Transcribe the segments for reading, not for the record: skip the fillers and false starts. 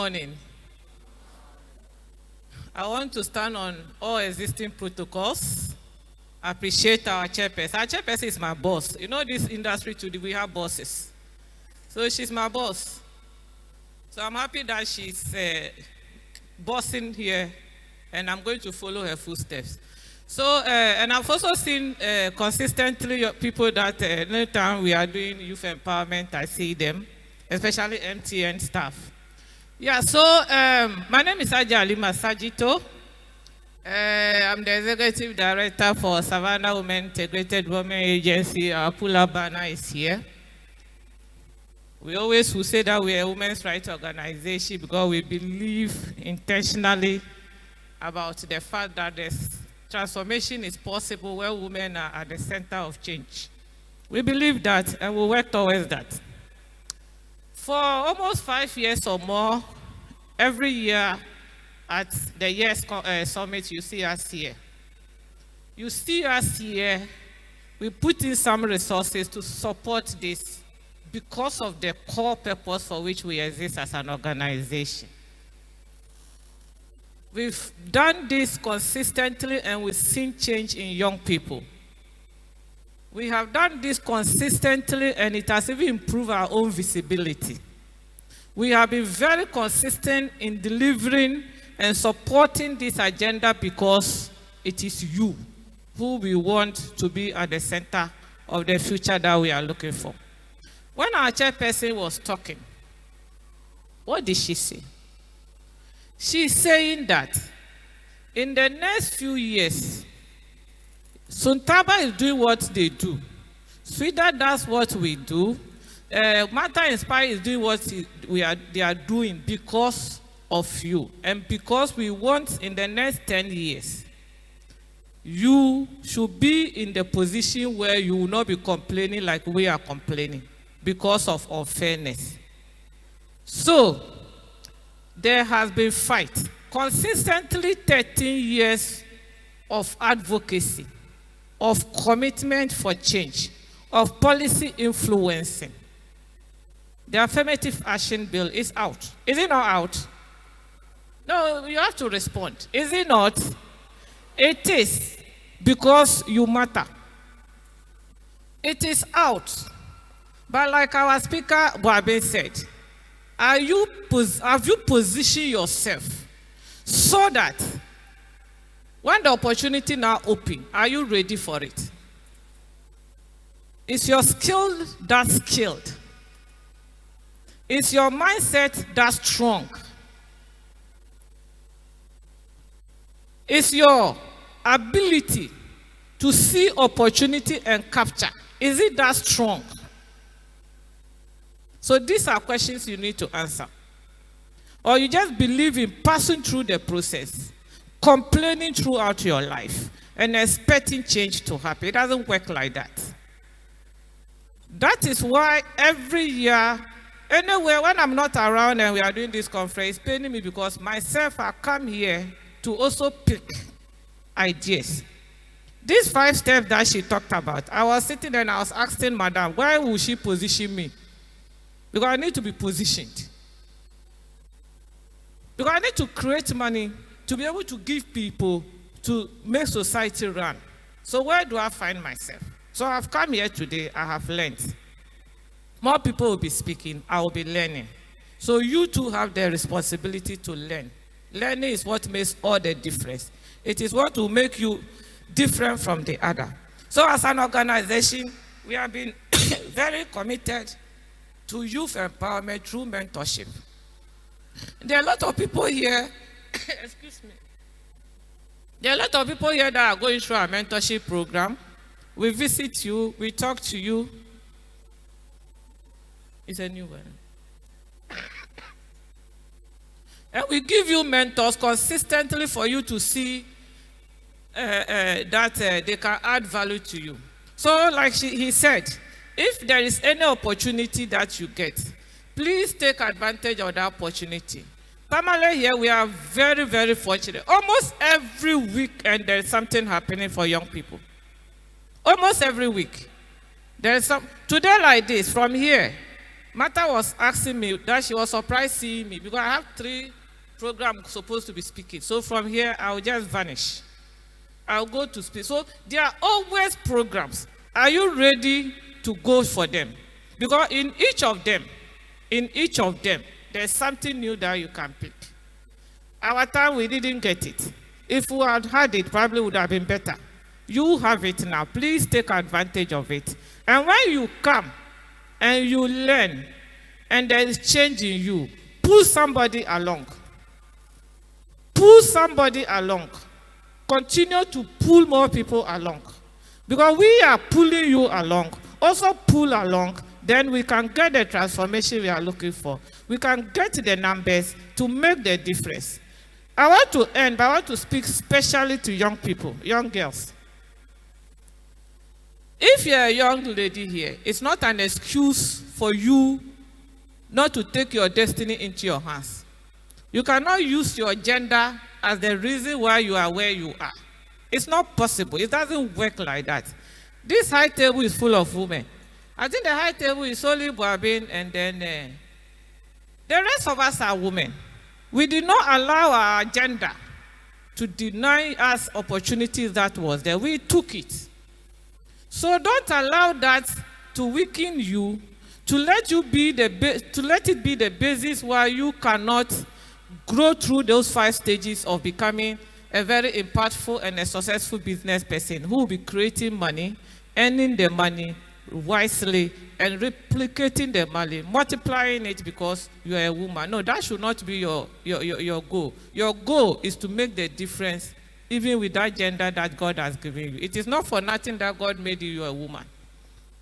morning. I want to stand on all existing protocols. Appreciate our chairperson. Our chairperson is my boss. You know, this industry today, we have bosses. So she's my boss. So I'm happy that she's bossing here, and I'm going to follow her footsteps. So, and I've also seen consistently people that anytime we are doing youth empowerment, I see them, especially MTN staff. Yeah, so my name is Aja Alima Sajito. I'm the Executive Director for Savannah Women Integrated Women Agency. Our Pula banner is here. We always will say that we are a women's rights organization because we believe intentionally about the fact that this transformation is possible where women are at the center of change. We believe that and we work towards that. For almost 5 years or more, every year at the YES Summit, you see us here. You see us here, we put in some resources to support this because of the core purpose for which we exist as an organization. We've done this consistently and we've seen change in young people. We have done this consistently and it has even improved our own visibility. We have been very consistent in delivering and supporting this agenda because it is you who we want to be at the center of the future that we are looking for. When our chairperson was talking, what did she say? She's saying that in the next few years, Suntaba is doing what they do. Sweden does what we do. Matter Inspire is doing what they are doing because of you. And because we want in the next 10 years, you should be in the position where you will not be complaining like we are complaining because of unfairness. So, there has been fight. Consistently 13 years of advocacy, of commitment for change, of policy influencing. The affirmative action bill is out. Is it not out? No, you have to respond. Is it not? It is, because you matter. It is out. But like our speaker, Boabe said, have you positioned yourself so that when the opportunity now opens, are you ready for it? Is your skill that skilled? Is your mindset that strong? Is your ability to see opportunity and capture, is it that strong? So these are questions you need to answer. Or you just believe in passing through the process, complaining throughout your life, and expecting change to happen. It doesn't work like that. That is why every year, anywhere when I'm not around and we are doing this conference, it's paining me because myself, I come here to also pick ideas. These 5 steps that she talked about, I was sitting there and I was asking Madam, why will she position me? Because I need to be positioned. Because I need to create money to be able to give people to make society run. So where do I find myself? So I've come here today, I have learned. More people will be speaking, I will be learning. So you too have the responsibility to learn. Learning is what makes all the difference. It is what will make you different from the other. So as an organization, we have been very committed to youth empowerment through mentorship. There are a lot of people here, excuse me. There are a lot of people here that are going through our mentorship program. We visit you, we talk to you. It's a new one. And we give you mentors consistently for you to see that they can add value to you. So like he said, if there is any opportunity that you get, please take advantage of that opportunity. Primarily here, we are very, very fortunate. Almost every weekend, there is something happening for young people. Almost every week. There is some, today like this, from here, Martha was asking me that she was surprised seeing me because I have 3 programs supposed to be speaking. So from here, I'll just vanish. I'll go to speak. So there are always programs. Are you ready to go for them? Because in each of them, there's something new that you can pick. Our time, we didn't get it. If we had had it, probably would have been better. You have it now. Please take advantage of it. And when you come and you learn, and there is change in you, pull somebody along. Pull somebody along. Continue to pull more people along. Because we are pulling you along. Also pull along, then we can get the transformation we are looking for. We can get the numbers to make the difference. I want to end, but I want to speak specially to young people, young girls. If you're a young lady here, it's not an excuse for you not to take your destiny into your hands. You cannot use your gender as the reason why you are where you are. It's not possible. It doesn't work like that. This high table is full of women. I think the high table is only Boabin, and then the rest of us are women. We did not allow our gender to deny us opportunities that was there. We took it. So don't allow that to weaken you, to let it be the basis why you cannot grow through those 5 stages of becoming a very impactful and a successful business person who will be creating money, earning the money wisely, and replicating the money, multiplying it because you are a woman. No, that should not be your goal. Your goal is to make the difference even with that gender that God has given you. It is not for nothing that God made you a woman.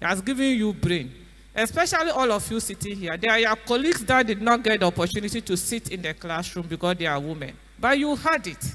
He has given you brain. Especially all of you sitting here. There are your colleagues that did not get the opportunity to sit in the classroom because they are women. But you had it.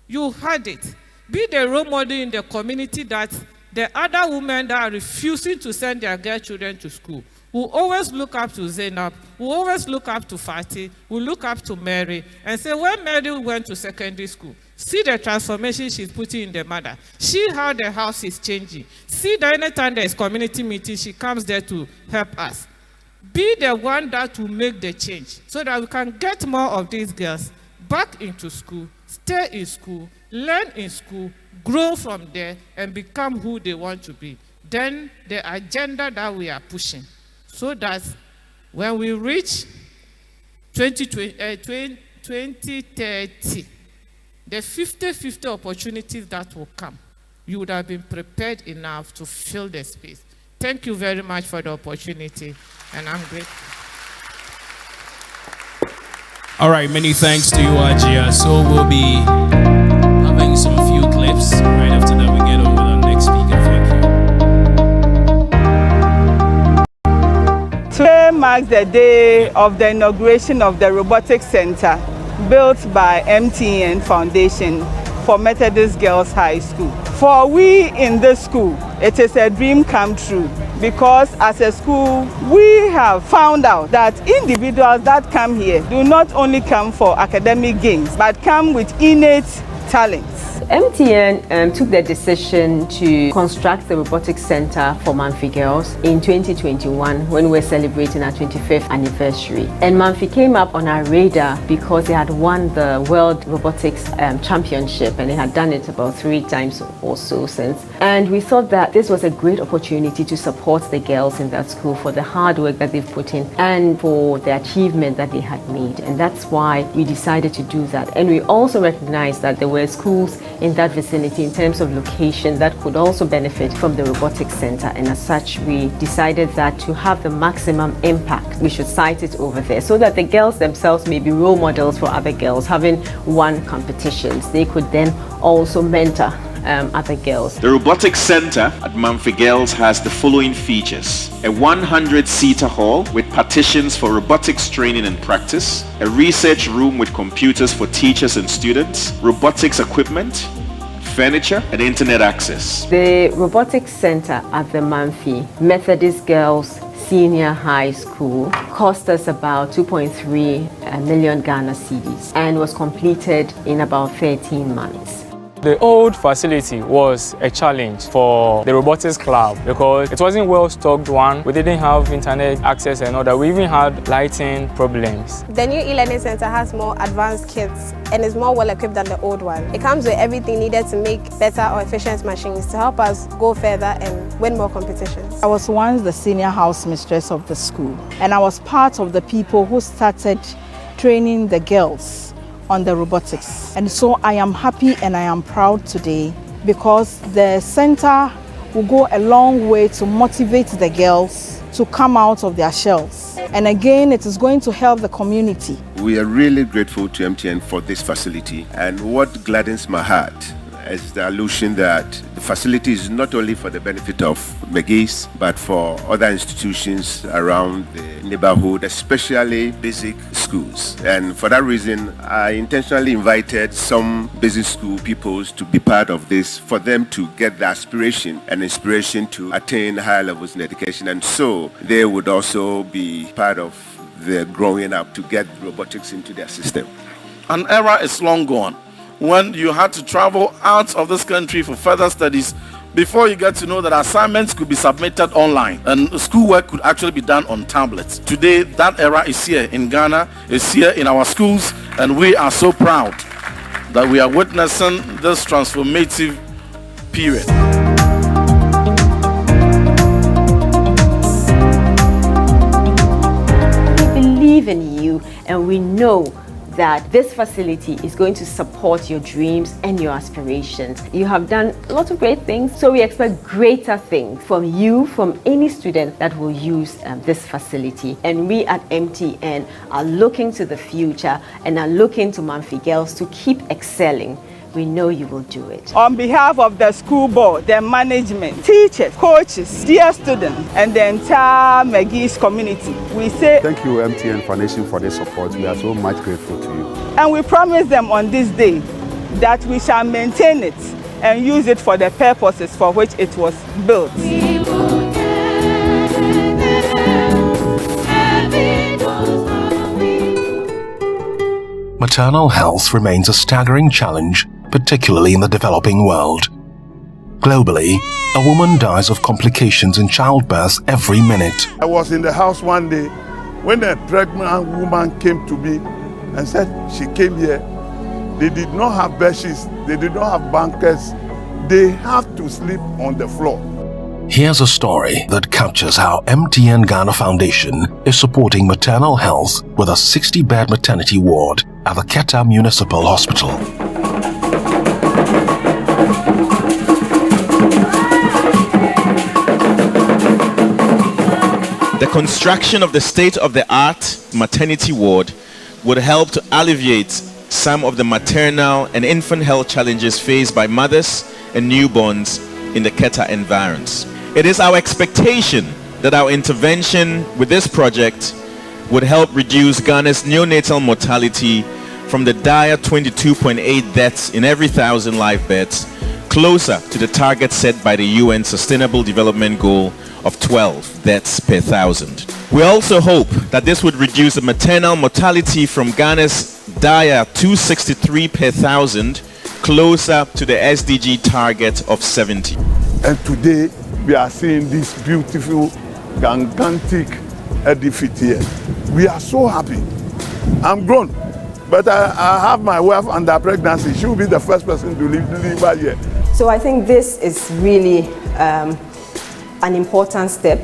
You had it. Be the role model in the community that the other women that are refusing to send their girl children to school will always look up to Zainab, will always look up to Fatih, will look up to Mary, and say, when Mary went to secondary school, see the transformation she's putting in the mother. See how the house is changing. See that anytime there's community meeting, she comes there to help us. Be the one that will make the change so that we can get more of these girls back into school, stay in school, learn in school, grow from there, and become who they want to be. Then the agenda that we are pushing, so that when we reach 2030, the 50-50 opportunities that will come, you would have been prepared enough to fill the space. Thank you very much for the opportunity, and I'm grateful. All right, many thanks to you, Ajia. So we'll be having some few clips. Right after that, we get over to the next speaker. Thank you. Today marks the day of the inauguration of the Robotics Center built by MTN Foundation for Methodist Girls High School. For we in this school, it is a dream come true, because as a school, we have found out that individuals that come here do not only come for academic gains, but come with innate talents. MTN took the decision to construct the Robotics Center for Mamfi Girls in 2021 when we were celebrating our 25th anniversary. And Mamfi came up on our radar because they had won the World Robotics Championship, and they had done it about 3 times or so since. And we thought that this was a great opportunity to support the girls in that school for the hard work that they've put in and for the achievement that they had made. And that's why we decided to do that. And we also recognized that there were schools in that vicinity in terms of location that could also benefit from the Robotics Center, and as such we decided that to have the maximum impact we should site it over there so that the girls themselves may be role models for other girls. Having won competitions, they could then also mentor other girls. The Robotics Center at Mamfi Girls has the following features: a 100-seater hall with partitions for robotics training and practice, a research room with computers for teachers and students, robotics equipment, furniture, and internet access. The Robotics Center at the Mamfi Methodist Girls Senior High School cost us about 2.3 million Ghana cedis and was completed in about 13 months. The old facility was a challenge for the robotics club because it wasn't well stocked. One, we didn't have internet access and all that. We even had lighting problems. The new e-learning center has more advanced kits and is more well equipped than the old one. It comes with everything needed to make better or efficient machines to help us go further and win more competitions. I was once the senior house mistress of the school, and I was part of the people who started training the girls on the robotics. And so I am happy and I am proud today because the center will go a long way to motivate the girls to come out of their shells. And again, it is going to help the community. We are really grateful to MTN for this facility, and what gladdens my heart is the allusion that the facility is not only for the benefit of McGee's, but for other institutions around the neighborhood, especially basic schools. And for that reason, I intentionally invited some basic school pupils to be part of this, for them to get the aspiration and inspiration to attain higher levels in education. And so they would also be part of the growing up to get robotics into their system. An era is long gone when you had to travel out of this country for further studies before you get to know that assignments could be submitted online and schoolwork could actually be done on tablets. Today, that era is here in Ghana, is here in our schools, and we are so proud that we are witnessing this transformative period. We believe in you, and we know that this facility is going to support your dreams and your aspirations. You have done a lot of great things, so we expect greater things from you, from any student that will use this facility. And we at MTN are looking to the future and are looking to Mamfi Girls to keep excelling. We know you will do it. On behalf of the school board, the management, teachers, coaches, dear students, and the entire McGee's community, we say thank you, MTN Foundation, for their support. We are so much grateful to you. And we promise them on this day that we shall maintain it and use it for the purposes for which it was built. Maternal health remains a staggering challenge, particularly in the developing world. Globally, a woman dies of complications in childbirth every minute. I was in the house one day when a pregnant woman came to me and said she came here. They did not have bedsheets, they did not have blankets, they have to sleep on the floor. Here's a story that captures how MTN Ghana Foundation is supporting maternal health with a 60-bed maternity ward at the Keta Municipal Hospital. The construction of the state-of-the-art maternity ward would help to alleviate some of the maternal and infant health challenges faced by mothers and newborns in the Keta environs. It is our expectation that our intervention with this project would help reduce Ghana's neonatal mortality from the dire 22.8 deaths in every 1,000 live births closer to the target set by the UN Sustainable Development Goal of 12 deaths per 1,000. We also hope that this would reduce the maternal mortality from Ghana's dire 263 per 1,000 closer to the SDG target of 70. And today we are seeing this beautiful, gigantic edifice here. We are so happy. I'm grown, but I have my wife under pregnancy. She will be the first person to deliver here. So I think this is really an important step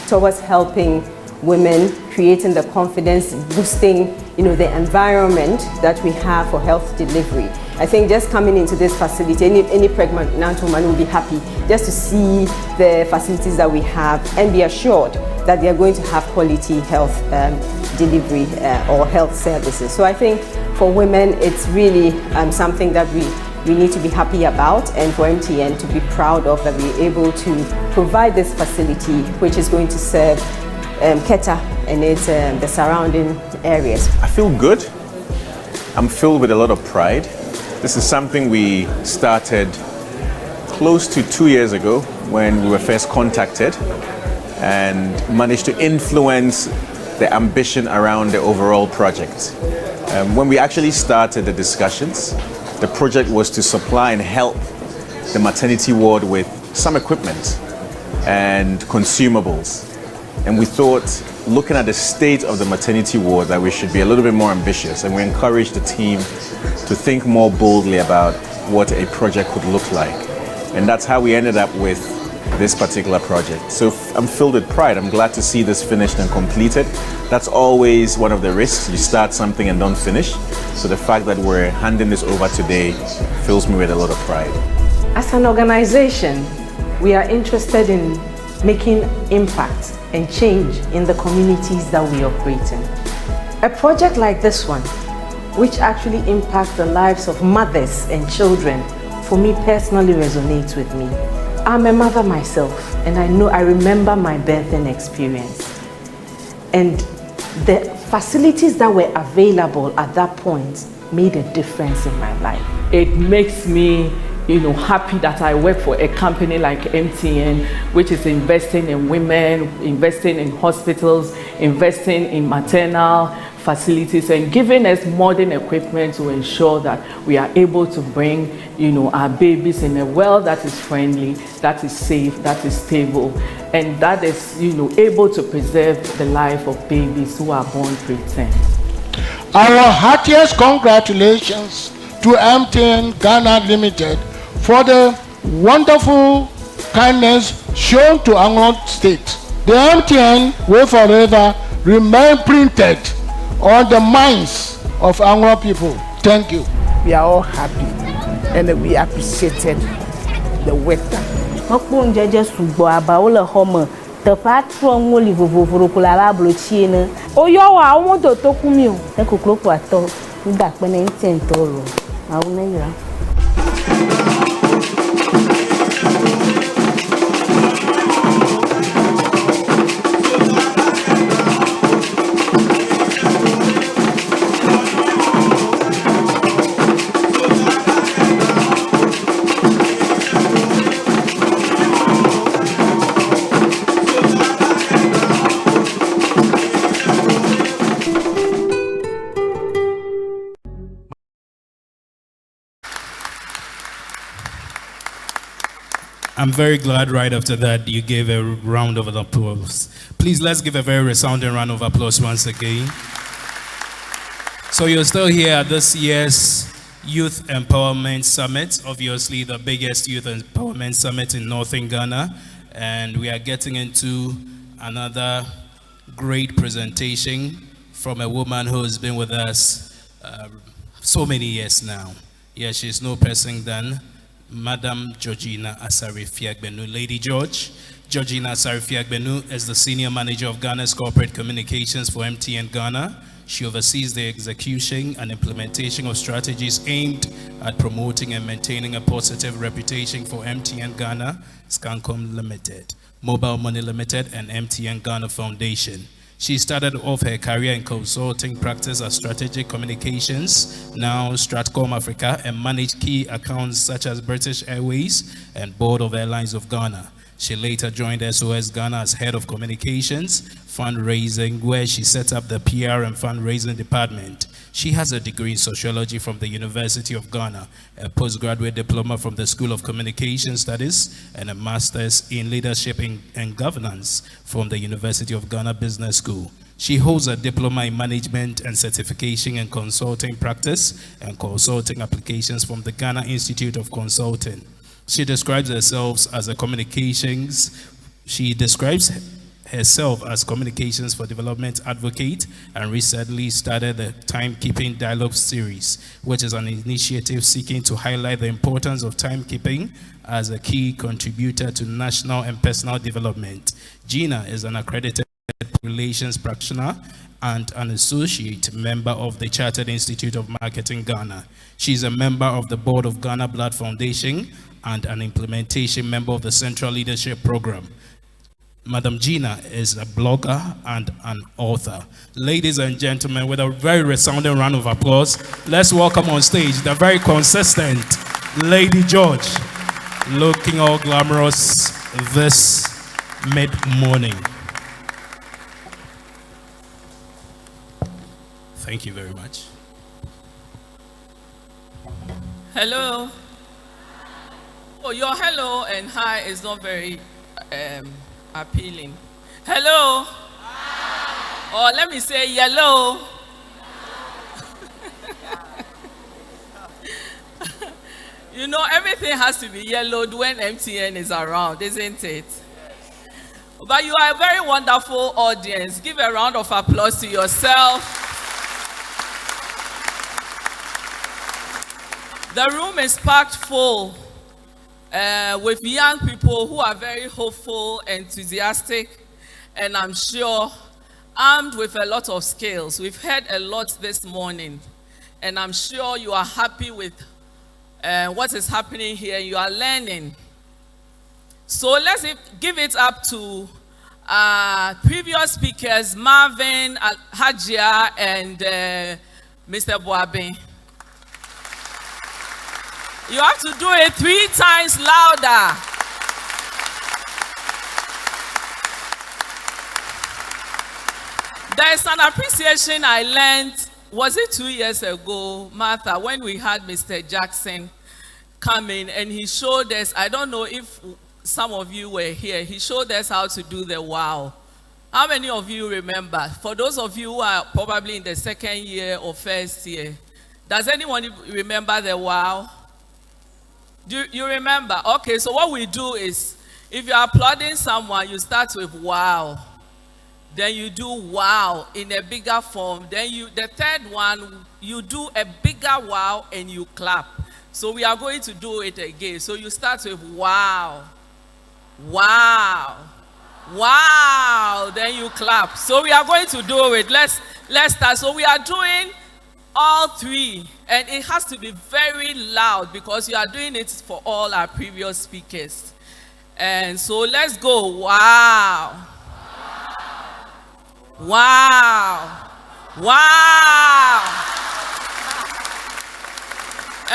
towards helping women, creating the confidence, boosting, the environment that we have for health delivery. I think just coming into this facility, any pregnant woman will be happy just to see the facilities that we have and be assured that they are going to have quality health delivery or health services. So I think for women, it's really something that we need to be happy about, and for MTN to be proud of that we're able to provide this facility which is going to serve Keta and its the surrounding areas. I feel good. I'm filled with a lot of pride. This is something we started close to 2 years ago when we were first contacted and managed to influence the ambition around the overall project. When we actually started the discussions, The project was to supply and help the maternity ward with some equipment and consumables. And we thought, looking at the state of the maternity ward, that we should be a little bit more ambitious, and we encouraged the team to think more boldly about what a project could look like. And that's how we ended up with this particular project. So I'm filled with pride. I'm glad to see this finished and completed. That's always one of the risks. You start something and don't finish. So the fact that we're handing this over today fills me with a lot of pride. As an organization, we are interested in making impact and change in the communities that we operate in. A project like this one, which actually impacts the lives of mothers and children, for me personally resonates with me. I'm a mother myself, and I remember my birthing experience. And the facilities that were available at that point made a difference in my life. It makes me happy that I work for a company like MTN, which is investing in women, investing in hospitals, investing in maternal facilities, and giving us modern equipment to ensure that we are able to bring, our babies in a world that is friendly, that is safe, that is stable, and that is, able to preserve the life of babies who are born preterm. Our heartiest congratulations to MTN Ghana Limited for the wonderful kindness shown to Anglo State. The MTN will forever remain printed on the minds of Anglo people. Thank you. We are all happy and we appreciated the work done. I'm very glad right after that you gave a round of applause. Please, let's give a very resounding round of applause once again. So you're still here at this year's Youth Empowerment Summit, obviously the biggest youth empowerment summit in Northern Ghana. And we are getting into another great presentation from a woman who has been with us so many years now. Yeah, she's no person than Madam Georgina Asare-Fiagbenu. Lady Georgina Asare-Fiagbenu is the Senior Manager of Ghana's Corporate Communications for MTN Ghana. She oversees the execution and implementation of strategies aimed at promoting and maintaining a positive reputation for MTN Ghana, Scancom Limited, Mobile Money Limited, and MTN Ghana Foundation. She started off her career in consulting practice as strategic communications, now Stratcom Africa, and managed key accounts such as British Airways and Board of Airlines of Ghana. She later joined SOS Ghana as head of communications, fundraising, where she set up the PR and fundraising department. She has a degree in sociology from the University of Ghana, a postgraduate diploma from the School of Communication Studies, and a master's in leadership and governance from the University of Ghana Business School. She holds a diploma in management and certification in consulting practice and consulting applications from the Ghana Institute of Consulting. She describes herself as a communications for development advocate, and recently started the Timekeeping Dialogue series, which is an initiative seeking to highlight the importance of timekeeping as a key contributor to national and personal development. Gina is an accredited relations practitioner and an associate member of the Chartered Institute of Marketing Ghana. She's a member of the board of Ghana Blood Foundation and an implementation member of the Central Leadership Program. Madam Gina is a blogger and an author. Ladies and gentlemen, with a very resounding round of applause, let's welcome on stage the very consistent Lady George, looking all glamorous this mid-morning. Thank you very much. Hello. Oh, your hello and hi is not very appealing. Hello. Or let me say yellow. You know, everything has to be yellowed when MTN is around, isn't it? But you are a very wonderful audience. Give a round of applause to yourself. The room is packed full with young people who are very hopeful, enthusiastic, and I'm sure armed with a lot of skills. We've heard a lot this morning, and I'm sure you are happy with what is happening here. You are learning. So let's give it up to previous speakers, Marvin, Hajia, and Mr. Boabe. You have to do it 3 times louder. There's an appreciation I learned, was it 2 years ago, Martha, when we had Mr. Jackson come in and he showed us, I don't know if some of you were here, he showed us how to do the wow. How many of you remember? For those of you who are probably in the 2nd year or 1st year, does anyone remember the wow? Do you remember? Okay, so what we do is, if you're applauding someone, you start with wow. Then you do wow in a bigger form. Then the 3rd one, you do a bigger wow and you clap. So we are going to do it again. So you start with wow, wow, wow. Then you clap. So we are going to do it. Let's start. So we are doing all 3, and it has to be very loud because you are doing it for all our previous speakers. And so let's go. Wow. Wow. Wow.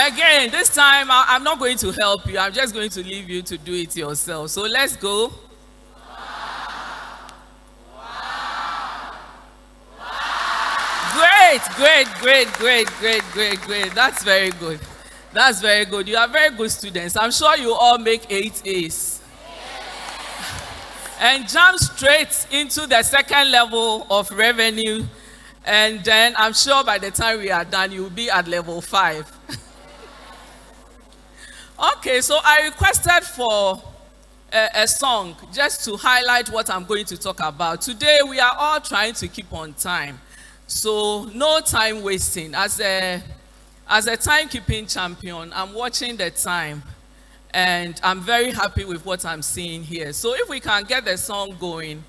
Again, this time I'm not going to help you. I'm just going to leave you to do it yourself. So let's go. Great. That's very good. That's very good. You are very good students. I'm sure you all make 8 A's. And jump straight into the 2nd level of revenue. And then I'm sure by the time we are done, you'll be at level 5. Okay, so I requested for a song just to highlight what I'm going to talk about. Today, we are all trying to keep on time. So no time wasting. As a timekeeping champion, I'm watching the time. And I'm very happy with what I'm seeing here. So if we can get the song going,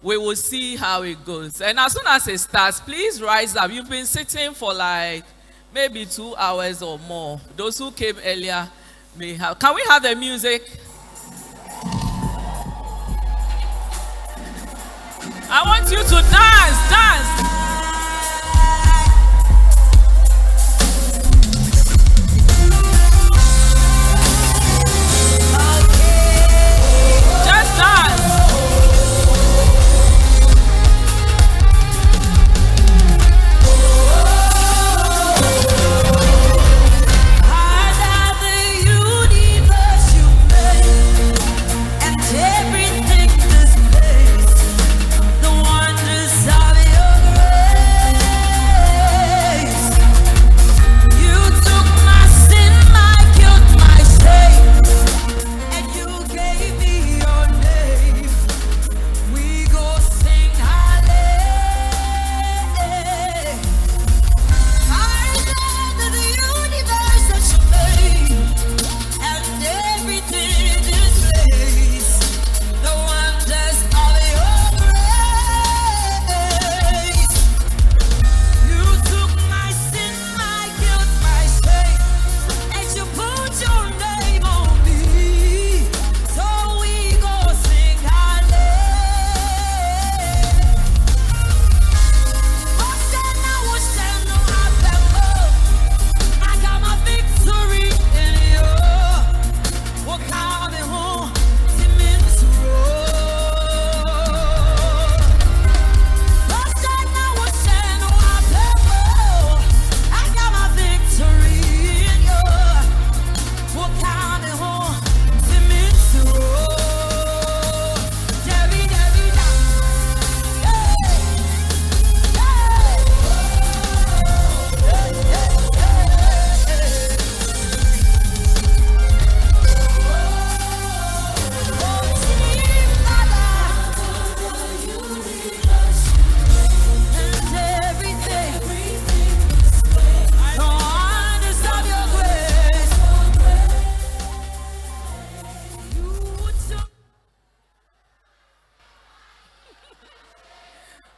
we will see how it goes. And as soon as it starts, please rise up. You've been sitting for like maybe 2 hours or more. Those who came earlier may have. Can we have the music? I want you to dance. Everything this place, the wonders of your grace.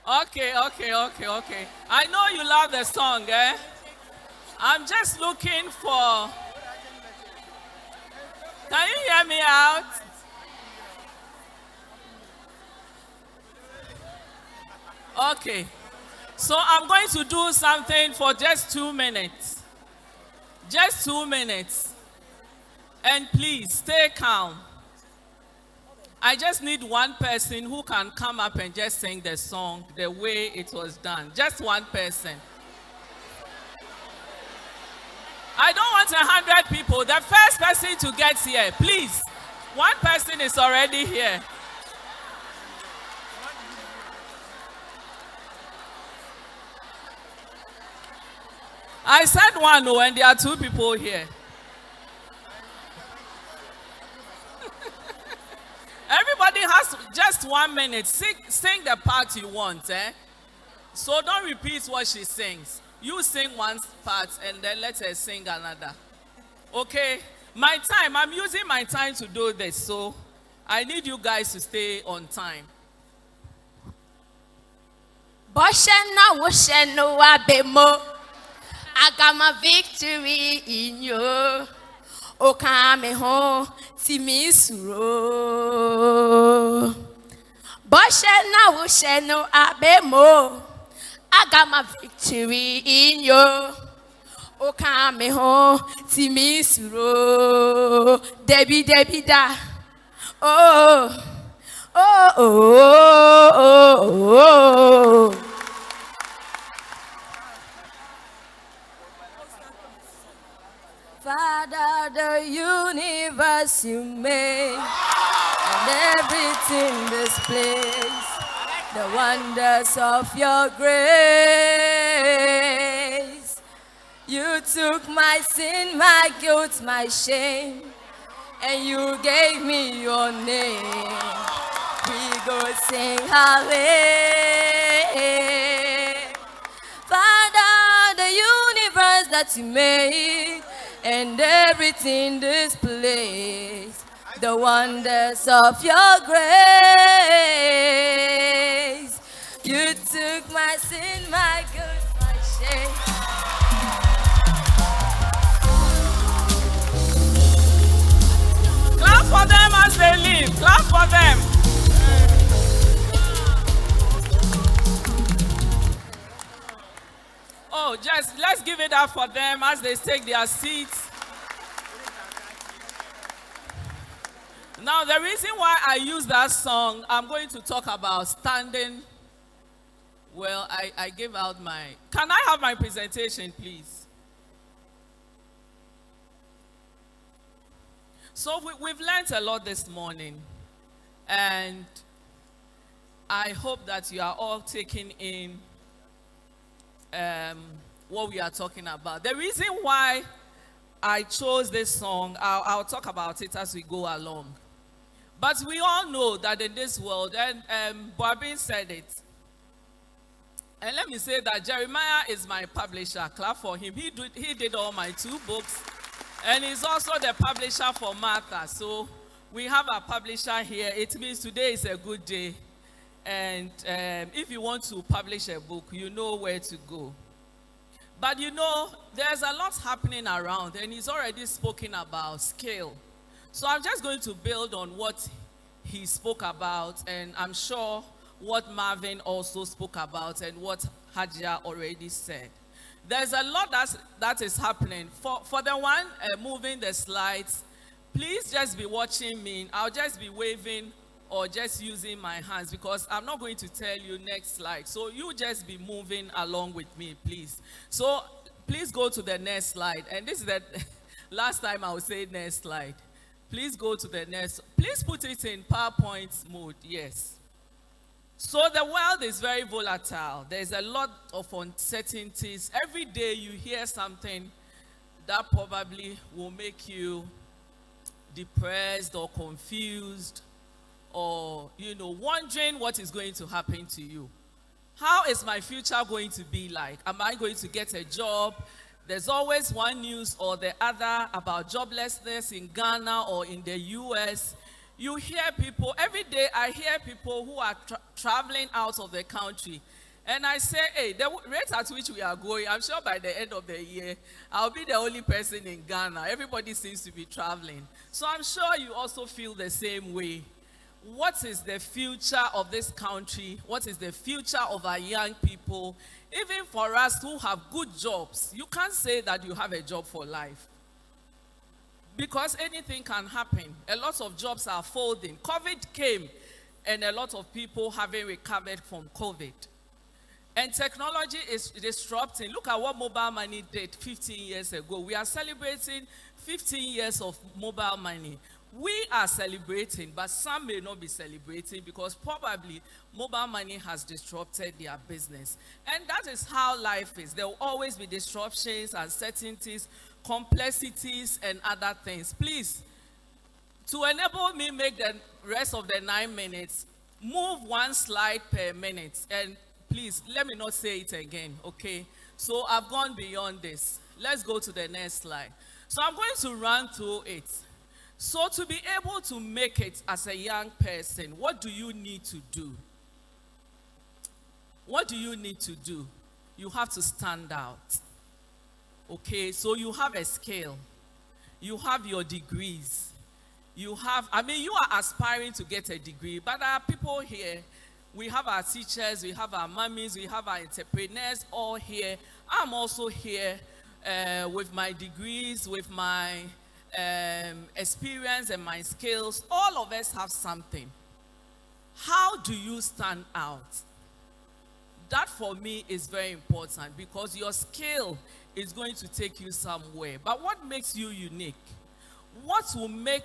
Okay. I know you love the song, eh? I'm just looking for... Can you hear me out? Okay. So I'm going to do something for just 2 minutes. Just 2 minutes. And please, stay calm. I just need one person who can come up and just sing the song the way it was done. Just one person. I don't want 100 people. The first person to get here, please. One person is already here. I said one, and there are 2 people here. Everybody has just 1 minute. Sing the part you want, eh? So don't repeat what she sings. You sing one part and then let her sing another. Okay? My time, I'm using my time to do this, so I need you guys to stay on time. Boshena wosheno abemo. I got my victory in you. O kame ho timisuro. Boshena wosheno abemo. I got my victory in you. O kame ho timisuro. Debi da. Oh. Father, the universe you made, and everything displays the wonders of your grace. You took my sin, my guilt, my shame, and you gave me your name. We go sing hallelujah. Father, the universe that you made, and everything displays the wonders of your grace. You took my sin, my guilt, my shame. Clap for them as they leave. Clap for them. Oh, just let's give it up for them as they take their seats. Now, the reason why I use that song, I'm going to talk about standing. Well, I gave out my... Can I have my presentation, please? So we've learned a lot this morning. And I hope that you are all taking in what we are talking about. The reason why I chose this song, I'll talk about it as we go along. But we all know that in this world, and Boabin said it, and let me say that Jeremiah is my publisher. Clap for him. He did all my 2 books, and he's also the publisher for Martha. So we have a publisher here. It means today is a good day. And if you want to publish a book, you know where to go. But you know, there's a lot happening around, and he's already spoken about scale. So I'm just going to build on what he spoke about, and I'm sure what Marvin also spoke about and what Hajia already said. There's a lot that is happening. For the one moving the slides, please just be watching me. I'll just be waving or just using my hands because I'm not going to tell you next slide. So you just be moving along with me, please. So please go to the next slide. And this is the last time I will say next slide. Please go to the next. Please put it in PowerPoint mode, yes. So the world is very volatile. There's a lot of uncertainties. Every day you hear something that probably will make you depressed or confused or, you know, wondering what is going to happen to you. How is my future going to be like? Am I going to get a job? There's always one news or the other about joblessness in Ghana or in the US. You hear people, every day I hear people who are traveling out of the country. And I say, hey, the rate at which we are going, I'm sure by the end of the year, I'll be the only person in Ghana. Everybody seems to be traveling. So I'm sure you also feel the same way. What is the future of this country? What is the future of our young people? Even for us who have good jobs, you can't say that you have a job for life. Because anything can happen. A lot of jobs are folding. COVID came, and a lot of people haven't recovered from COVID. And technology is disrupting. Look at what mobile money did 15 years ago. We are celebrating 15 years of mobile money. We are celebrating, but some may not be celebrating because probably mobile money has disrupted their business. And that is how life is. There will always be disruptions, uncertainties, complexities, and other things. Please, to enable me make the rest of the 9 minutes, move one slide per minute. And please, let me not say it again, okay? So I've gone beyond this. Let's go to the next slide. So I'm going to run through it. So to be able to make it as a young person, what do you need to do? What do you need to do? You have to stand out. Okay, so you have a skill. You have your degrees. You are aspiring to get a degree, but there are people here. We have our teachers, we have our mummies, we have our entrepreneurs all here. I'm also here with my degrees, with my experience and my skills. All of us have something. How do you stand out? That for me is very important because your skill is going to take you somewhere. But what makes you unique? What will make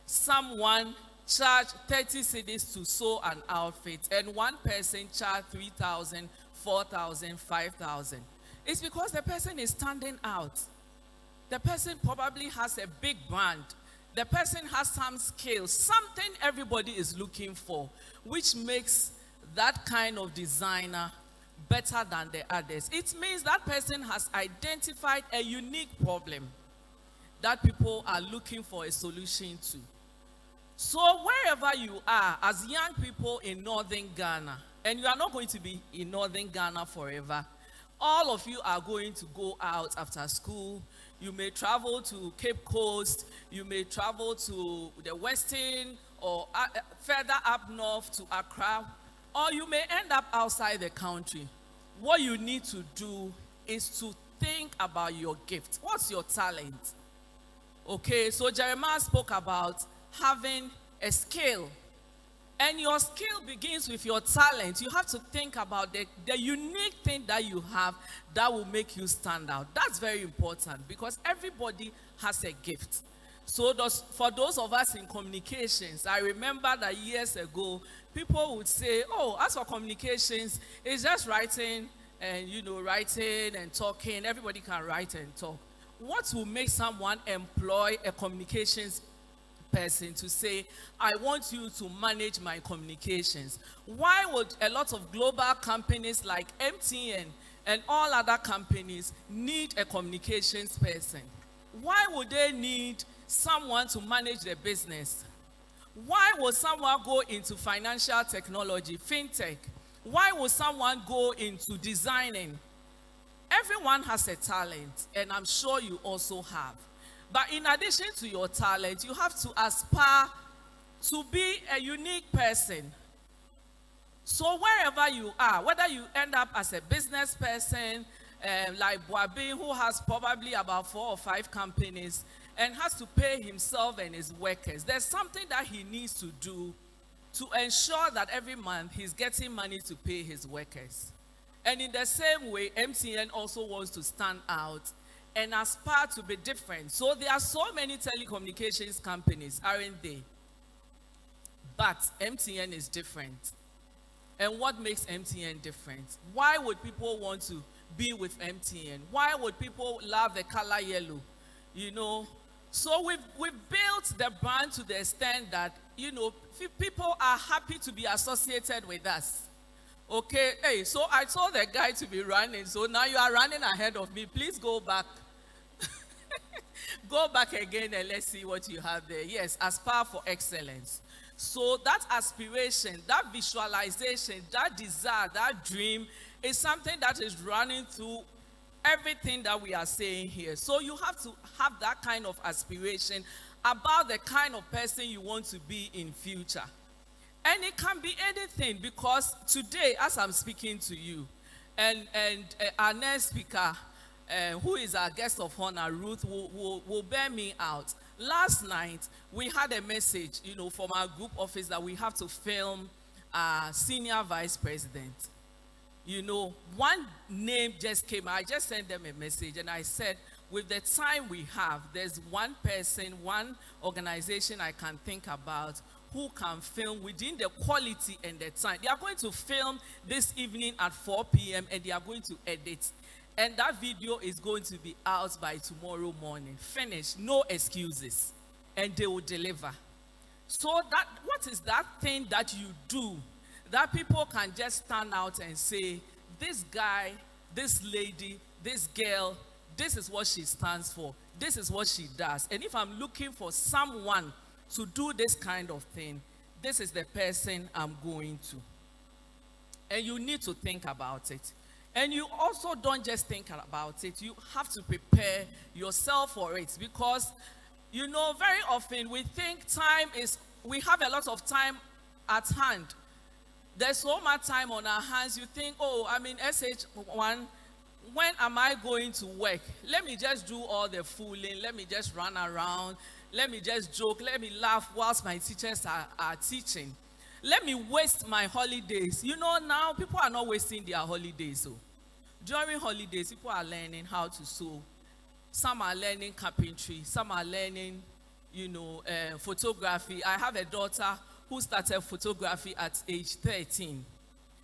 someone charge 30 cedis to sew an outfit and one person charge 3,000, 4,000, 5,000? It's because the person is standing out. The person probably has a big brand. The person has some skills, something everybody is looking for, which makes that kind of designer better than the others. It means that person has identified a unique problem that people are looking for a solution to. So wherever you are, as young people in northern Ghana, and you are not going to be in northern Ghana forever, all of you are going to go out after school. You may travel to Cape Coast, you may travel to the Western or further up north to Accra, or you may end up outside the country. What you need to do is to think about your gift. What's your talent? Okay, so Jeremiah spoke about having a skill. And your skill begins with your talent. You have to think about the unique thing that you have that will make you stand out. That's very important because everybody has a gift. So for those of us in communications, I remember that years ago, people would say, oh, as for communications, it's just writing and, writing and talking. Everybody can write and talk. What will make someone employ a communications person to say, I want you to manage my communications? Why would a lot of global companies like MTN and all other companies need a communications person? Why would they need someone to manage their business? Why would someone go into financial technology, fintech? Why would someone go into designing? Everyone has a talent, and I'm sure you also have. But in addition to your talent, you have to aspire to be a unique person. So wherever you are, whether you end up as a business person, like Boabin, who has probably about 4 or 5 companies and has to pay himself and his workers, there's something that he needs to do to ensure that every month he's getting money to pay his workers. And in the same way, MTN also wants to stand out and aspire to be different. So there are so many telecommunications companies, aren't they? But MTN is different. And what makes MTN different? Why would people want to be with MTN? Why would people love the color yellow? So we've built the brand to the extent that, people are happy to be associated with us. Okay, hey, so I told the guy to be running, so now you are running ahead of me. Please go back. Go back again and let's see what you have there. Yes, aspire for excellence. So that aspiration, that visualization, that desire, that dream is something that is running through everything that we are saying here. So you have to have that kind of aspiration about the kind of person you want to be in future. And it can be anything, because today, as I'm speaking to you, and our next speaker, who is our guest of honor, Ruth, will bear me out. Last night, we had a message, from our group office that we have to film our senior vice president. One name just came. I just sent them a message, and I said, with the time we have, there's one person, one organization I can think about who can film within the quality and the time. They are going to film this evening at 4 p.m. and they are going to edit. And that video is going to be out by tomorrow morning. Finished, no excuses. And they will deliver. So what is that thing that you do that people can just stand out and say, this guy, this lady, this girl, this is what she stands for. This is what she does. And if I'm looking for someone to do this kind of thing, this is the person I'm going to. And you need to think about it. And you also don't just think about it. You have to prepare yourself for it, because, very often we think we have a lot of time at hand. There's so much time on our hands. You think, I'm in SH1. When am I going to work? Let me just do all the fooling. Let me just run around. Let me just joke. Let me laugh whilst my teachers are teaching. Let me waste my holidays. Now people are not wasting their holidays. So during holidays, people are learning how to sew. Some are learning carpentry. Some are learning, photography. I have a daughter who started photography at age 13.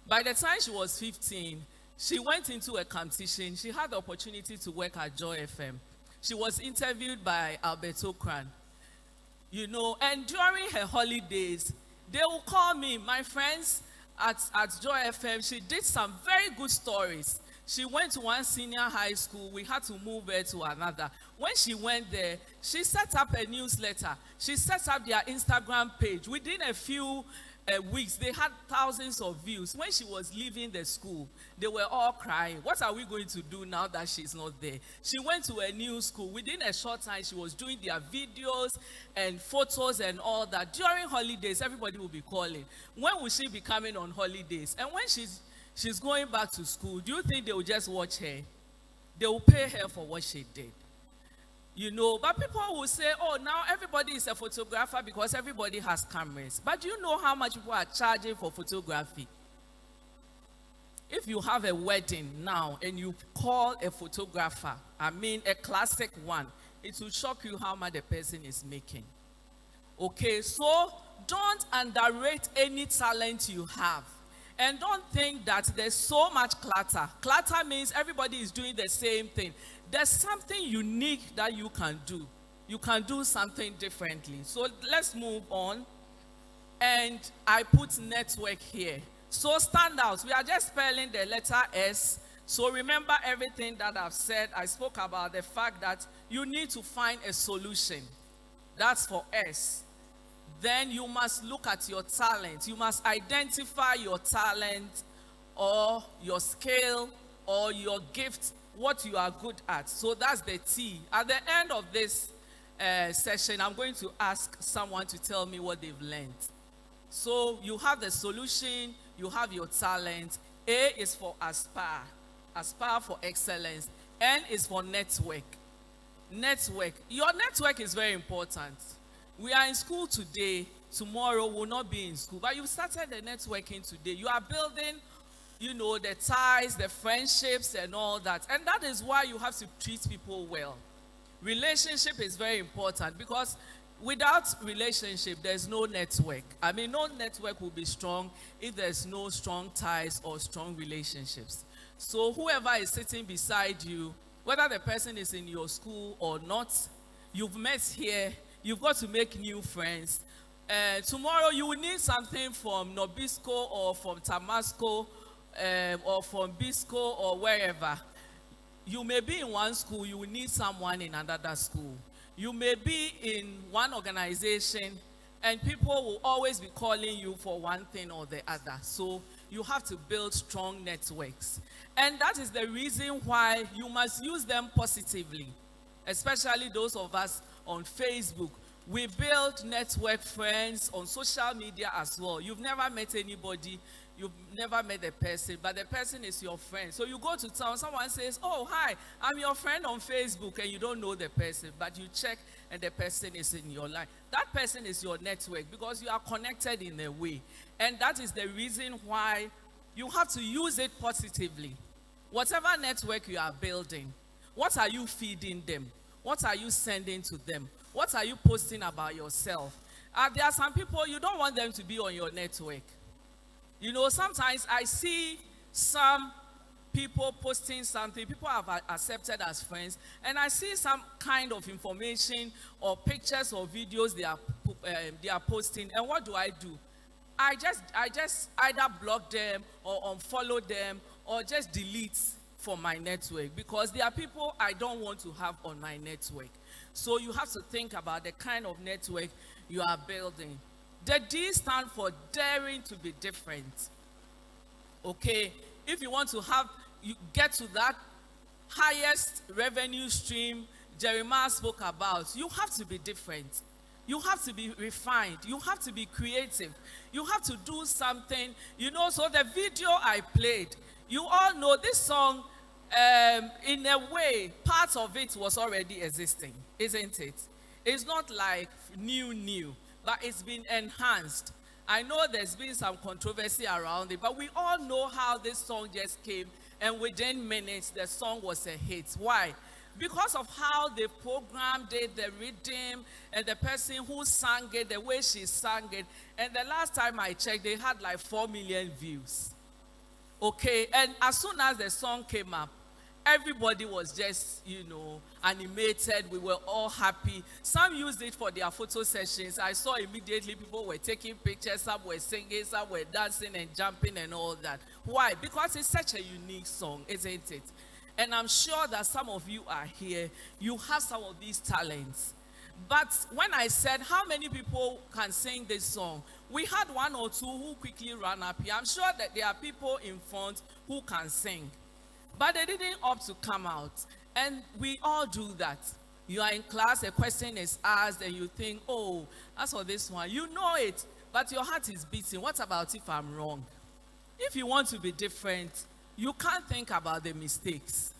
By the time she was 15, she went into a competition. She had the opportunity to work at Joy FM. She was interviewed by Alberto Kran. And during her holidays, they will call me, my friends at Joy FM. She did some very good stories. She went to one senior high school. We had to move her to another. When she went there, she set up a newsletter. She set up their Instagram page. Within a few weeks, they had thousands of views. When she was leaving the school, they were all crying. What are we going to do now that she's not there? She went to a new school. Within a short time, she was doing their videos and photos and all that. During holidays, everybody will be calling. When will she be coming on holidays? And when she's going back to school, do you think they will just watch her? They will pay her for what she did. But people will say, now everybody is a photographer because everybody has cameras. But do you know how much people are charging for photography? If you have a wedding now and you call a photographer, a classic one, it will shock you how much the person is making. Okay, so don't underrate any talent you have. And don't think that there's so much clutter. Clutter means everybody is doing the same thing. There's something unique that you can do. You can do something differently. So let's move on. And I put network here. So standouts, we are just spelling the letter S. So remember everything that I've said. I spoke about the fact that you need to find a solution. That's for S. Then you must look at your talent. You must identify your talent or your skill or your gift, what you are good at. So that's the T. At the end of this session, I'm going to ask someone to tell me what they've learned. So you have the solution, you have your talent. A is for aspire. Aspire for excellence. N is for network. Network. Your network is very important. We are in school today. Tomorrow we'll not be in school. But you started the networking today. You are building, the ties, the friendships and all that. And that is why you have to treat people well. Relationship is very important because without relationship, there's no network. No network will be strong if there's no strong ties or strong relationships. So whoever is sitting beside you, whether the person is in your school or not, you've met here, you've got to make new friends. Tomorrow you will need something from Nobisco or from Tamasco or from Bisco or wherever. You may be in one school, you will need someone in another school. You may be in one organization And people will always be calling you for one thing or the other. So you have to build strong networks. And that is the reason why you must use them positively, especially those of us on Facebook. We build network friends on social media as well. You've never met anybody, you've never met a person, but the person is your friend. So you go to town, someone says, oh, hi, I'm your friend on Facebook, and you don't know the person, but you check and the person is in your life. That person is your network because you are connected in a way. And that is the reason why you have to use it positively. Whatever network you are building, what are you feeding them? What are you sending to them? What are you posting about yourself? There are some people, you don't want them to be on your network. You know, sometimes I see some people posting something, people have accepted as friends, and I see some kind of information or pictures or videos they are posting, and what do? I just either block them or unfollow them or just delete from my network, because there are people I don't want to have on my network. So you have to think about the kind of network you are building. The D stand for daring to be different. Okay, if you want to get to that highest revenue stream Jeremiah spoke about, you have to be different. You have to be refined. You have to be creative. You have to do something. You know, so the video I played, you all know this song, in a way, part of it was already existing, isn't it? It's not like new, but it's been enhanced. I know there's been some controversy around it, but we all know how this song just came, and within minutes, the song was a hit. Why? Because of how they programmed it, the rhythm, and the person who sang it, the way she sang it. And the last time I checked, they had like 4 million views. Okay, and as soon as the song came up, everybody was just, you know, animated. We were all happy. Some used it for their photo sessions. I saw immediately people were taking pictures. Some were singing, some were dancing and jumping and all that. Why? Because it's such a unique song, isn't it? And I'm sure that some of you are here. You have some of these talents. But when I said how many people can sing this song, we had one or two who quickly ran up here. I'm sure that there are people in front who can sing. But they didn't opt to come out. And we all do that. You are in class, a question is asked, and you think, oh, as for this one, you know it, but your heart is beating. What about if I'm wrong? If you want to be different, you can't think about the mistakes.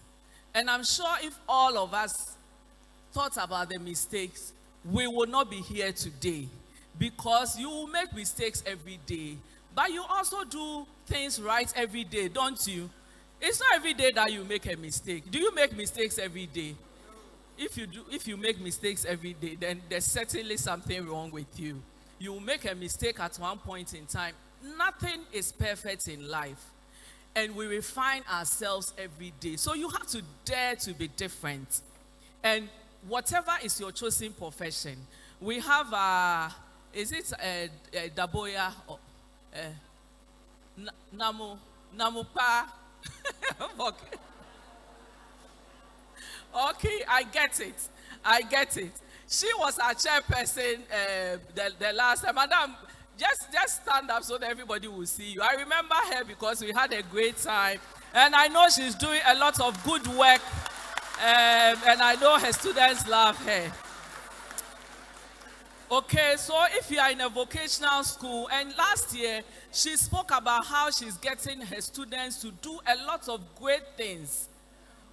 And I'm sure if all of us thought about the mistakes, we will not be here today, because you will make mistakes every day, but you also do things right every day, don't you? It's not every day that you make a mistake. Do you make mistakes every day? If you make mistakes every day, then there's certainly something wrong with you. You will make a mistake at one point in time. Nothing is perfect in life, and we refine ourselves every day. So you have to dare to be different. And whatever is your chosen profession, we have is it Daboya or Namupa? Okay, I get it. She was our chairperson the last time. Madam, just stand up so that everybody will see you. I remember her because we had a great time, and I know she's doing a lot of good work, and I know her students love her. Okay, so if you are in a vocational school, and last year she spoke about how she's getting her students to do a lot of great things,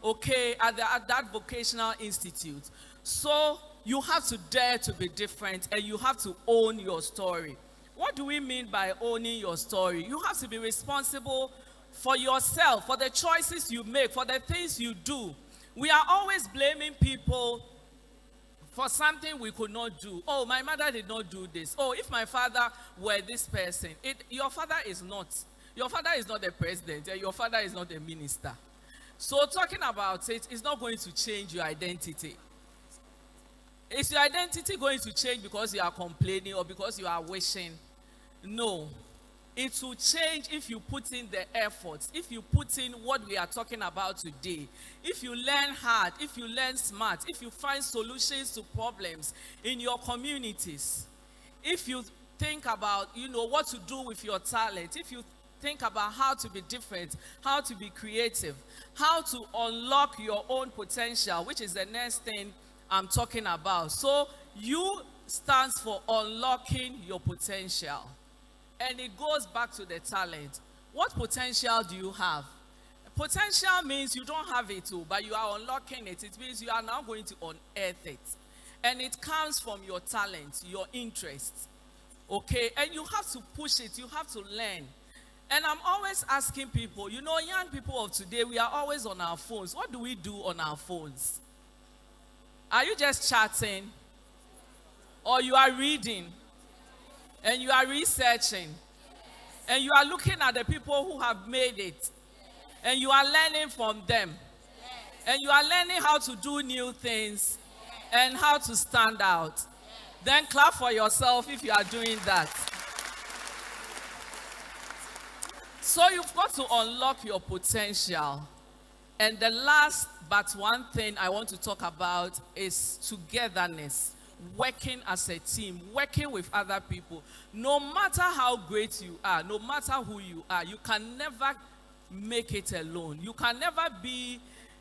okay, at that vocational institute. So you have to dare to be different, and you have to own your story. What do we mean by owning your story? You have to be responsible for yourself, for the choices you make, for the things you do. We are always blaming people for something we could not do. Oh, my mother did not do this. Oh, if my father were this person. Your father is not. Your father is not the president, and your father is not the minister. So talking about it is not going to change your identity. Is your identity going to change because you are complaining or because you are wishing? No. It will change if you put in the effort, if you put in what we are talking about today, if you learn hard, if you learn smart, if you find solutions to problems in your communities. if you think about, what to do with your talent, if you think about how to be different, how to be creative, how to unlock your own potential, which is the next thing I'm talking about. So you stands for unlocking your potential. And it goes back to the talent. What potential do you have? Potential means you don't have it all, but you are unlocking it. It means you are now going to unearth it. And it comes from your talent, your interests. Okay? And you have to push it. You have to learn. And I'm always asking people, young people of today, we are always on our phones. What do we do on our phones? Are you just chatting? Or you are reading? And you are researching? And you are looking at the people who have made it? And you are learning from them? And you are learning how to do new things? And how to stand out? Then clap for yourself if you are doing that. So you've got to unlock your potential. And the last but one thing I want to talk about is togetherness. Working as a team, working with other people. No matter how great you are, no matter who you are, you can never make it alone. You can never be,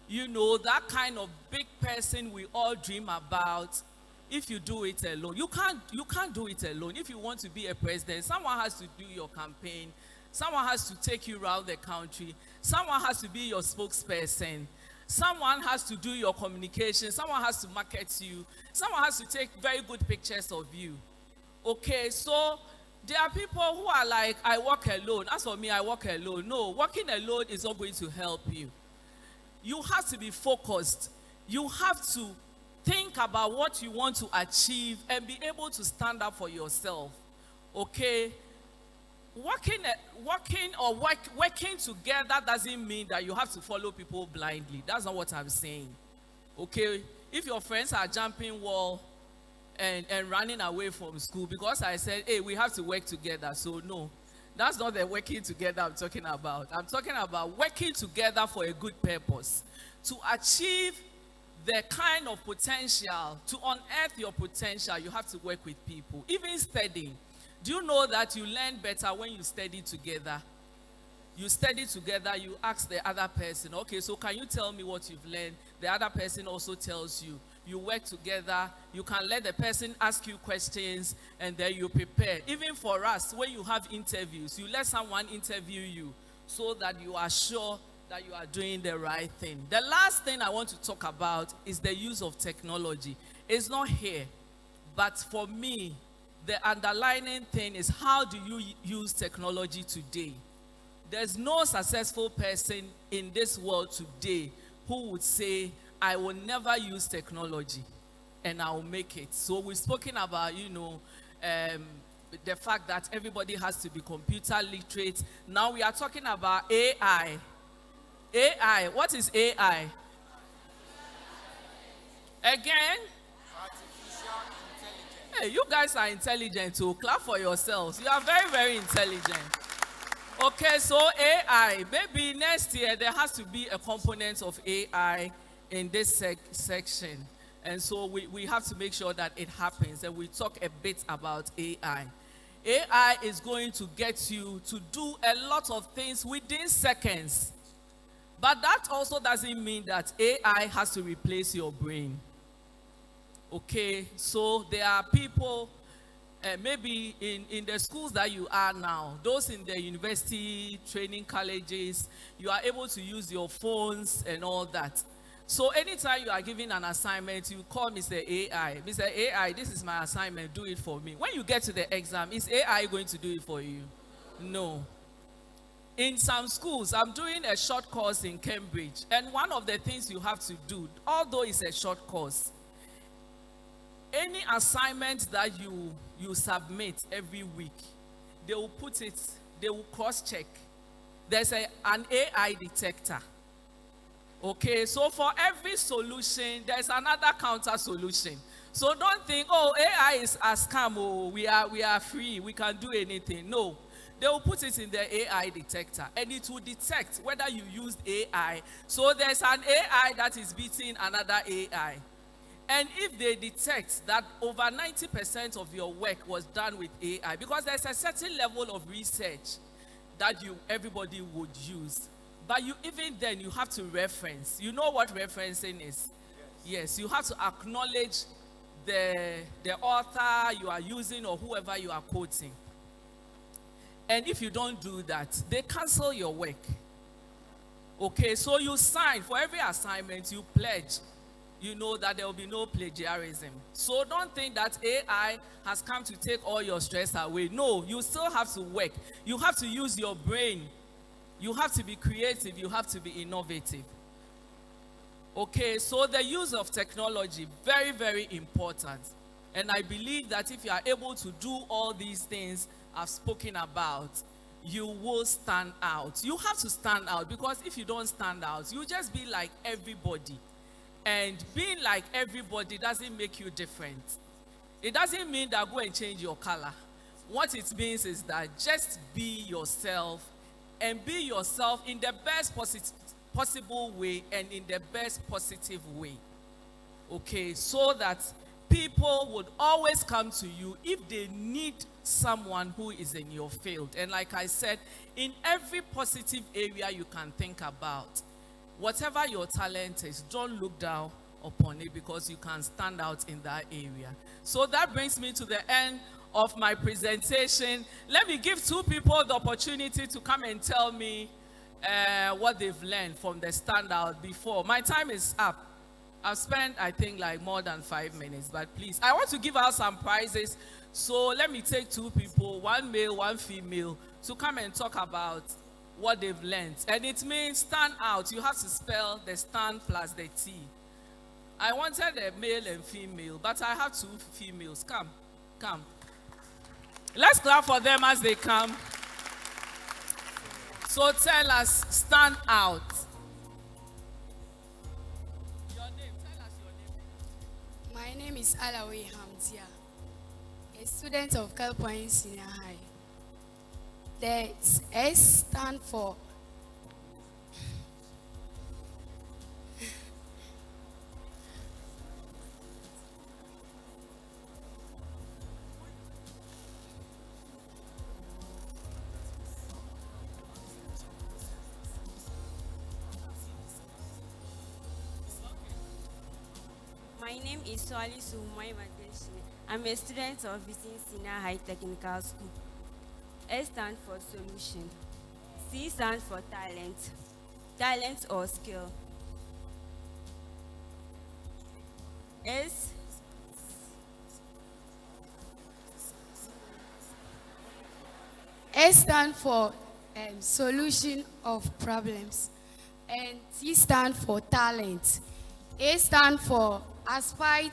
that kind of big person we all dream about if you do it alone. You can't do it alone. If you want to be a president, someone has to do your campaign. Someone has to take you around the country. Someone has to be your spokesperson. Someone has to do your communication. Someone has to market you. Someone has to take very good pictures of you. Okay, so there are people who are like, I work alone. As for me, I work alone. No, working alone is not going to help you. You have to be focused. You have to think about what you want to achieve and be able to stand up for yourself. Okay? Working together doesn't mean that you have to follow people blindly. That's not what I'm saying. Okay? If your friends are jumping wall and running away from school because I said, hey, we have to work together. So no, that's not the working together I'm talking about. I'm talking about working together for a good purpose. To achieve the kind of potential, to unearth your potential, you have to work with people. Even studying. Do you know that you learn better when you study together? You study together, you ask the other person, okay, so can you tell me what you've learned? The other person also tells you. You work together, you can let the person ask you questions, and then you prepare. Even for us, when you have interviews, you let someone interview you so that you are sure that you are doing the right thing. The last thing I want to talk about is the use of technology. It's not here, but for me, the underlying thing is, how do you use technology today? There's no successful person in this world today who would say, I will never use technology and I will make it. So we've spoken about, the fact that everybody has to be computer literate. Now we are talking about AI. AI, what is AI? Again? Hey, you guys are intelligent too. Clap for yourselves. You are very, very intelligent. Okay, so AI. Maybe next year there has to be a component of AI in this section. And so we have to make sure that it happens. And we talk a bit about AI. AI is going to get you to do a lot of things within seconds. But that also doesn't mean that AI has to replace your brain. Okay, so there are people, maybe in the schools that you are now, those in the university, training colleges, you are able to use your phones and all that. So anytime you are giving an assignment, you call Mr. AI. Mr. AI, this is my assignment, do it for me. When you get to the exam, is AI going to do it for you? No. In some schools, I'm doing a short course in Cambridge, and one of the things you have to do, although it's a short course, any assignment that you submit every week, they will put it, they will cross-check. There's an AI detector. Okay, so for every solution, there's another counter solution. So don't think, oh, AI is a scam, oh, we are free, we can do anything. No, they will put it in the AI detector, and it will detect whether you used AI. So there's an AI that is beating another AI. And if they detect that over 90% of your work was done with AI, because there's a certain level of research that everybody would use, but even then you have to reference. You know what referencing is? Yes, you have to acknowledge the author you are using or whoever you are quoting. And if you don't do that, they cancel your work. Okay, so you sign for every assignment, you pledge, that there will be no plagiarism. So don't think that AI has come to take all your stress away. No, you still have to work. You have to use your brain. You have to be creative. You have to be innovative. Okay, so the use of technology, very, very important. And I believe that if you are able to do all these things I've spoken about, you will stand out. You have to stand out, because if you don't stand out, you just be like everybody. And being like everybody doesn't make you different. It doesn't mean that go and change your color. What it means is that just be yourself, and be yourself in the best possible way and in the best positive way. Okay, so that people would always come to you if they need someone who is in your field. And like I said, in every positive area you can think about, whatever your talent is, don't look down upon it, because you can stand out in that area. So that brings me to the end of my presentation. Let me give two people the opportunity to come and tell me what they've learned from the standout before. My time is up. I've spent, I think, like more than 5 minutes, but please, I want to give out some prizes. So let me take two people, one male, one female, to come and talk about what they've learned. And it means stand out. You have to spell the stand plus the T. I wanted a male and female, but I have two females. Come. Let's clap for them as they come. So tell us, stand out. Your name, tell us your name. My name is Alawi Hamzia, a student of Kell Point Senior High. The S stand for My name is Swali Sumai Madeshi. I'm a student of Visin Senior High Technical School. S stands for solution. C stands for talent or skill. S stands for solution of problems, and T stands for talent. A stands for aspire,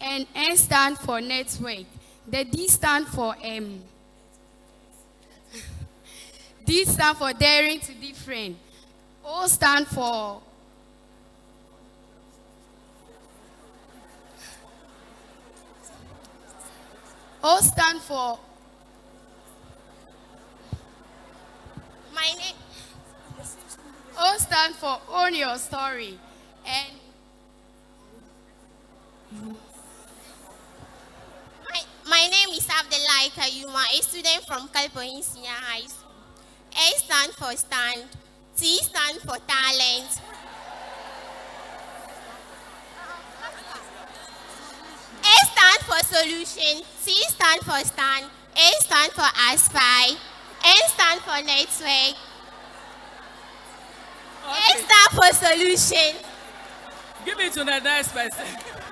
and N stands for network. The D stands for D stands for daring to different. O stands for O stands for own your story. And My name is Abdelai Kayuma, a student from Kell Point Senior High School. A stands for stand, T stands for talent. A stands for solution, T stands for stand, A stands for aspire, N stands for network. A stands for solution. Give it to the next person.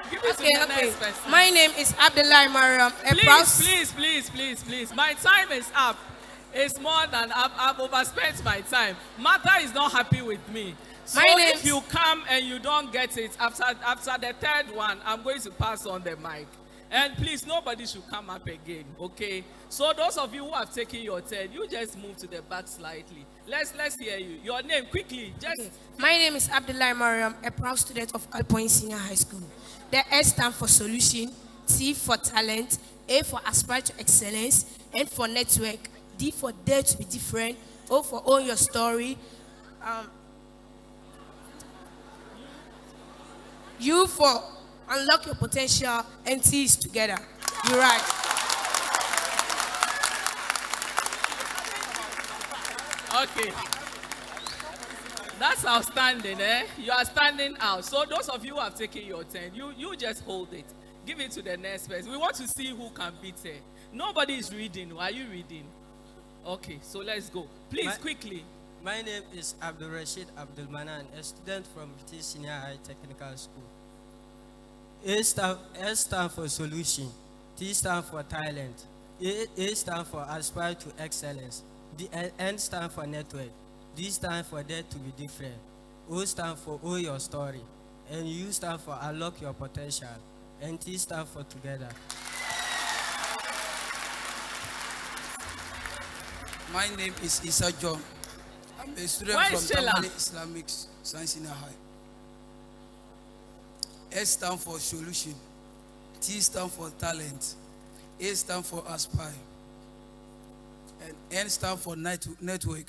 Give it to the next person. My name is Abdullah Mariam. Please. My time is up. It's more than I've overspent my time. Martha is not happy with me. So if you come and you don't get it, after the third one, I'm going to pass on the mic. And please, nobody should come up again, okay? So those of you who have taken your turn, you just move to the back slightly. Let's hear you. Your name, quickly. My name is Abdullah Mariam, a proud student of Kell Point Senior High School. The S stands for solution, T for talent, A for aspire to excellence, N for network, D for dare to be different, O for own your story, U for unlock your potential, and T is together. You're right. Okay. That's outstanding, eh? You are standing out. So those of you who have taken your turn, you just hold it. Give it to the next person. We want to see who can beat her. Nobody is reading. Are you reading? Okay, so let's go. Please, quickly. My name is Abdul Rashid Abdul Manan, a student from British Senior High Technical School. S stand for solution. T stand for talent. A stand for aspire to excellence. The N stand for network. D stand for dare to be different. O stand for own your story. And U stand for unlock your potential. And T stand for together. My name is Issa John. I'm a student Why from Sheila? Tamale Islamic Science Senior High. S stand for solution. T stand for talent. A stand for aspire. And N stand for network.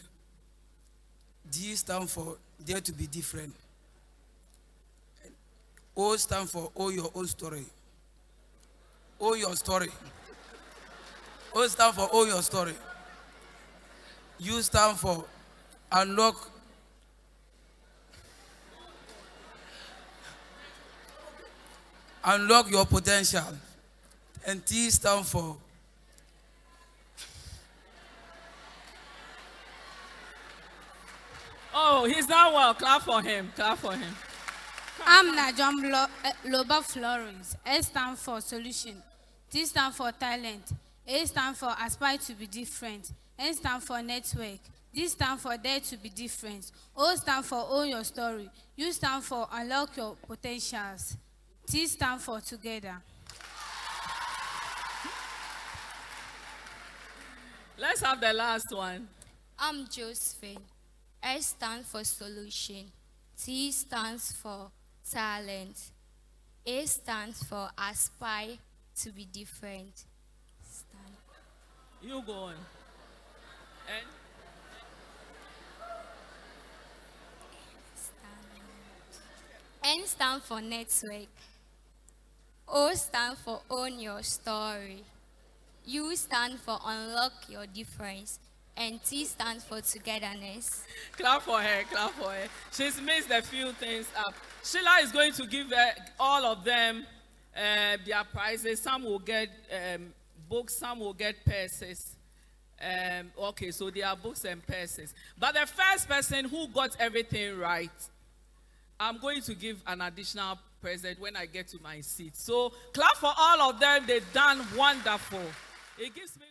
D stand for dare to be different. And O stand for own your own story. Own your story. O stand for own your story. U stand for unlock your potential. And T stand for Oh, he's not well. Clap for him. Clap for him. I'm Najom Loba Florence. S stand for solution. T stand for talent. A stand for aspire to be different. N stand for network. D stand for dare to be different. O stand for own your story. U stand for unlock your potentials. T stand for together. Let's have the last one. I'm Josephine. S stands for solution. T stands for talent. A stands for aspire to be different. You go on. And N stands for network. O stands for own your story. U stands for unlock your difference. And T stands for togetherness. clap for her. Clap for her. She's mixed a few things up. Sheila is going to give all of them their prizes. Some will get books, some will get purses. Okay, so there are books and purses. But the first person who got everything right, I'm going to give an additional present when I get to my seat. So clap for all of them. They've done wonderful. It gives me